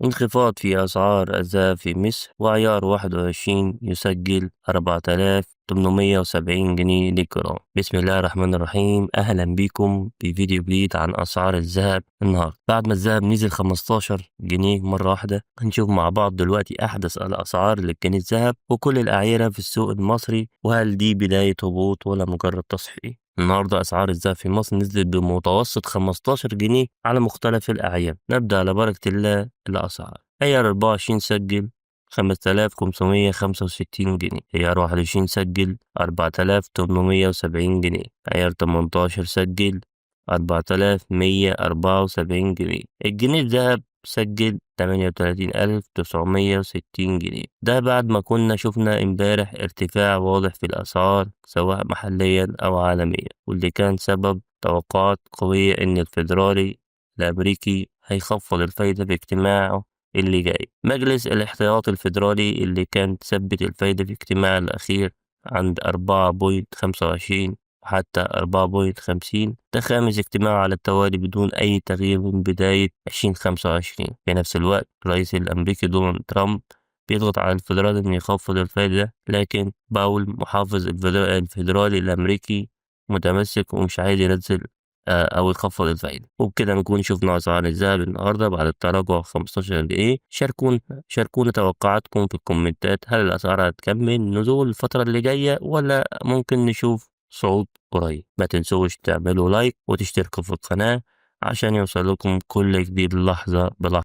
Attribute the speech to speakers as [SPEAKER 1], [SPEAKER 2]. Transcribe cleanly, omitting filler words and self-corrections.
[SPEAKER 1] انخفاض في أسعار الذهب في مصر، وعيار 21 يسجل 4870 جنيه للجرام. بسم الله الرحمن الرحيم، أهلا بكم في فيديو جديد عن أسعار الذهب. النهاردة بعد ما الذهب نزل 15 جنيه مرة واحدة، هنشوف مع بعض دلوقتي أحدث الأسعار للجنيه الذهب وكل الأعيرة في السوق المصري، وهل دي بداية هبوط ولا مجرد تصحيح. النهاردة أسعار الذهب في مصر نزلت بمتوسط 15 جنيه على مختلف الأعيان. نبدأ على بركة الله الأسعار. عيار 24 سجل 5565 جنيه، عيار 21 سجل 4870 جنيه، عيار 18 سجل 4174 جنيه. الجنيه الذهب سجل 38960 جنيه. ده بعد ما كنا شفنا امبارح ارتفاع واضح في الأسعار سواء محليا أو عالميا، واللي كان سبب توقعات قوية إن الفيدرالي الأمريكي هيخفض الفايدة في اجتماعه اللي جاي. مجلس الاحتياط الفيدرالي اللي كان ثبت الفايدة في اجتماعه الأخير عند 4.25 حتى 4.50، ده خامس اجتماع على التوالي بدون أي تغيير من بداية 2025. في نفس الوقت الرئيس الأمريكي دونالد ترامب بيضغط على الفيدرال إنه يخفض الفايدة، لكن باول محافظ الفيدرالي الأمريكي متمسك ومش عايز ينزل أو يخفض الفايدة. وبكده نكون شفنا أسعار الذهب النهاردة بعد التراجع 15 دقيقة. شاركونا توقعاتكم في الكومنتات، هل الأسعار هتكمل نزول الفترة اللي جاية ولا ممكن نشوف صعود قريب؟ ما تنسوش تعملوا لايك وتشتركوا في القناة عشان يوصل لكم كل جديد لحظة بلحظة.